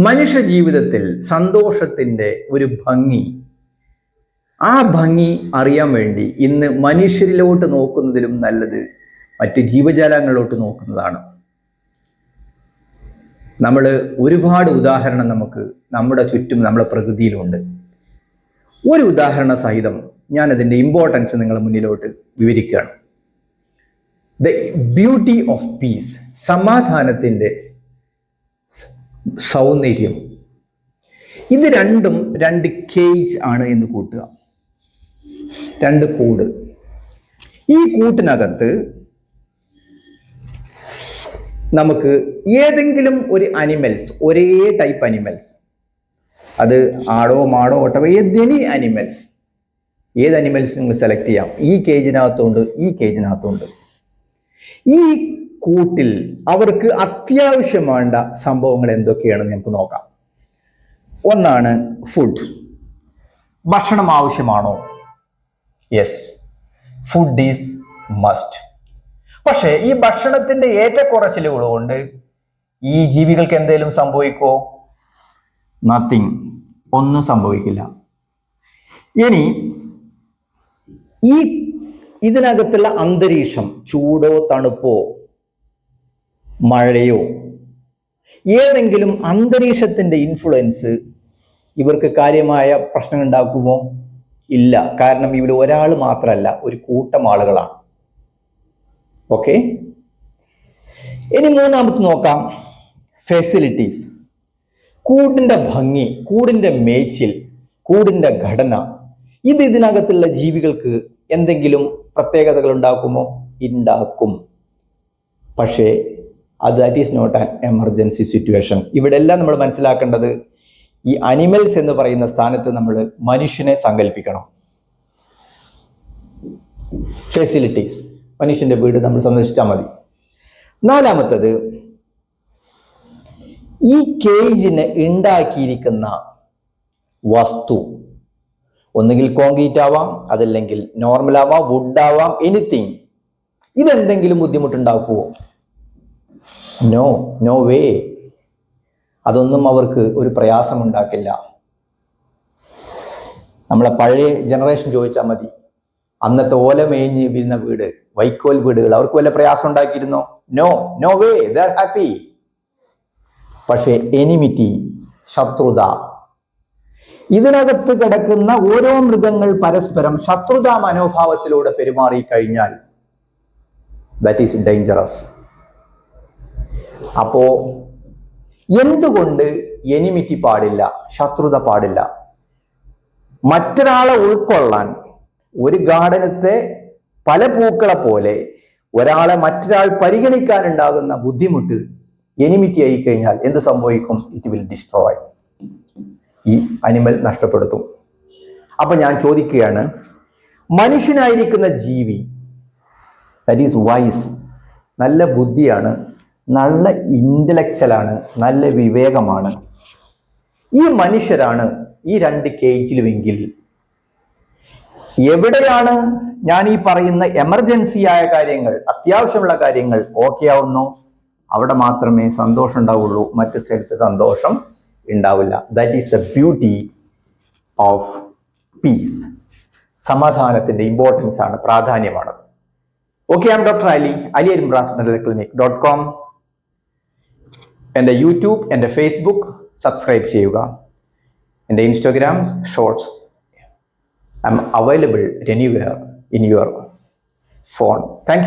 മനുഷ്യ ജീവിതത്തിൽ സന്തോഷത്തിൻ്റെ ഒരു ഭംഗി, ആ ഭംഗി അറിയാൻ വേണ്ടി ഇന്ന് മനുഷ്യരിലോട്ട് നോക്കുന്നതിലും നല്ലത് മറ്റ് ജീവജാലങ്ങളിലോട്ട് നോക്കുന്നതാണ്. നമ്മൾ ഒരുപാട് ഉദാഹരണം നമുക്ക് നമ്മുടെ ചുറ്റും നമ്മുടെ പ്രകൃതിയിലുണ്ട്. ഒരു ഉദാഹരണ സഹിതം ഞാൻ അതിൻ്റെ ഇമ്പോർട്ടൻസ് നിങ്ങളുടെ മുന്നിലോട്ട് വിവരിക്കുകയാണ്. ദ ബ്യൂട്ടി ഓഫ് പീസ്, സമാധാനത്തിൻ്റെ സൗന്ദര്യം. ഇത് രണ്ടും രണ്ട് കേജ് ആണ് എന്ന് കൂട്ടുക, രണ്ട് കൂട്. ഈ കൂട്ടിനകത്ത് നമുക്ക് ഏതെങ്കിലും ഒരു അനിമൽസ്, ഒരേ ടൈപ്പ് അനിമൽസ്, അത് ആടോ മാടോ ഓട്ടവോ ഏതെനി അനിമൽസ്, ഏത് അനിമൽസ് നിങ്ങൾ സെലക്ട് ചെയ്യാം. ഈ കേജിനകത്തുണ്ട്, ഈ കേജിനകത്തുണ്ട്. ഈ കൂട്ടിൽ അവർക്ക് അത്യാവശ്യം വേണ്ട സംഭവങ്ങൾ എന്തൊക്കെയാണെന്ന് നമുക്ക് നോക്കാം. ഒന്നാണ് ഫുഡ്. ഭക്ഷണം ആവശ്യമാണോ? Yes, food is must. പക്ഷേ ഈ ഭക്ഷണത്തിന്റെ ഏറ്റക്കുറച്ചിലുകൾ കൊണ്ട് ഈ ജീവികൾക്ക് എന്തെങ്കിലും സംഭവിക്കോ? നത്തിങ്, ഒന്നും സംഭവിക്കില്ല. ഇനി ഇതിനകത്തുള്ള അന്തരീക്ഷം, ചൂടോ തണുപ്പോ മഴയോ, ഏതെങ്കിലും അന്തരീക്ഷത്തിന്റെ ഇൻഫ്ലുവൻസ് ഇവർക്ക് കാര്യമായ പ്രശ്നം ഉണ്ടാക്കുമോ? ഇല്ല. കാരണം ഇവിടെ ഒരാൾ മാത്രമല്ല, ഒരു കൂട്ടം ആളുകളാണ്. ഓക്കെ, ഇനി മൂന്നാമത് നോക്കാം, ഫെസിലിറ്റീസ്. കൂടിന്റെ ഭംഗി, കൂടിന്റെ മേച്ചിൽ, കൂടിന്റെ ഘടന, ഇതിനകത്തുള്ള ജീവികൾക്ക് എന്തെങ്കിലും പ്രത്യേകതകൾ ഉണ്ടാക്കുമോ? ഉണ്ടാക്കും. പക്ഷേ that is not an emergency situation. ഇവിടെ എല്ലാം നമ്മൾ മനസ്സിലാക്കേണ്ടത്, ഈ അനിമൽസ് എന്ന് പറയുന്ന സ്ഥാനത്ത് നമ്മൾ മനുഷ്യനെ സങ്കല്പിക്കണം. ഫെസിലിറ്റീസ്, മനുഷ്യന്റെ വീട് നമ്മൾ സന്ദർശിച്ചാൽ മതി. നാലാമത്തത്, ഈ കേജിന് ഉണ്ടാക്കിയിരിക്കുന്ന വസ്തു ഒന്നുകിൽ കോൺക്രീറ്റ് ആവാം, അതല്ലെങ്കിൽ നോർമൽ ആവാം, വുഡ് ആവാം, എനിത്തിങ്. ഇതെന്തെങ്കിലും ബുദ്ധിമുട്ടുണ്ടാക്കുമോ? No, no way. അതൊന്നും അവർക്ക് ഒരു പ്രയാസം ഉണ്ടാക്കില്ല. നമ്മളെ പഴയ ജനറേഷൻ ചോദിച്ചാൽ മതി, അന്നത്തെ ഓല മേഞ്ഞ് വീഴുന്ന വീട്, വൈക്കോൽ വീടുകൾ, അവർക്ക് വല്ല പ്രയാസം ഉണ്ടാക്കിയിരുന്നോ? No, no way, they are happy. പക്ഷേ എനിമിറ്റി, ശത്രുത, ഇതിനകത്ത് കിടക്കുന്ന ഓരോ മൃഗങ്ങൾ പരസ്പരം ശത്രുതാ മനോഭാവത്തിലൂടെ പെരുമാറി കഴിഞ്ഞാൽ ദാറ്റ് ഈസ് ഡേഞ്ചറസ്. അപ്പോ എന്തുകൊണ്ട് എനിമിറ്റി പാടില്ല, ശത്രുത പാടില്ല? മറ്റൊരാളെ ഉൾക്കൊള്ളാൻ, ഒരു ഗാർഡനത്തെ പല പൂക്കളെ പോലെ ഒരാളെ മറ്റൊരാൾ പരിഗണിക്കാനുണ്ടാകുന്ന ബുദ്ധിമുട്ട് എനിമിറ്റി ആയി കഴിഞ്ഞാൽ എന്ത് സംഭവിക്കും? It will destroy. ഈ അനിമൽ നഷ്ടപ്പെടുത്തും. അപ്പൊ ഞാൻ ചോദിക്കുകയാണ്, മനുഷ്യനായിരിക്കുന്ന ജീവി, ദാറ്റ് ഈസ് വൈസ്, നല്ല ബുദ്ധിയാണ്, നല്ല ഇന്റലക്ച്വലാണ്, നല്ല വിവേകമാണ്. ഈ മനുഷ്യരാണ് ഈ രണ്ട് കേജിലുമെങ്കിൽ എവിടെയാണ് ഞാൻ ഈ പറയുന്ന എമർജൻസി ആയ കാര്യങ്ങൾ, അത്യാവശ്യമുള്ള കാര്യങ്ങൾ ഓക്കെ ആവുന്നു, അവിടെ മാത്രമേ സന്തോഷം ഉണ്ടാവുള്ളൂ. മറ്റു സ്ഥലത്ത് സന്തോഷം ഉണ്ടാവില്ല. That is the beauty of peace. സമാധാനത്തിന്റെ ഇമ്പോർട്ടൻസ് ആണ്, പ്രാധാന്യമാണ്. Okay, I am doctor Ali, aliarimbrasmedicalclinic.com. എൻ്റെ യൂട്യൂബ്, എൻ്റെ ഫേസ്ബുക്ക് സബ്സ്ക്രൈബ് ചെയ്യുക. എൻ്റെ Instagram shorts I am available anywhere in your phone. Thank U.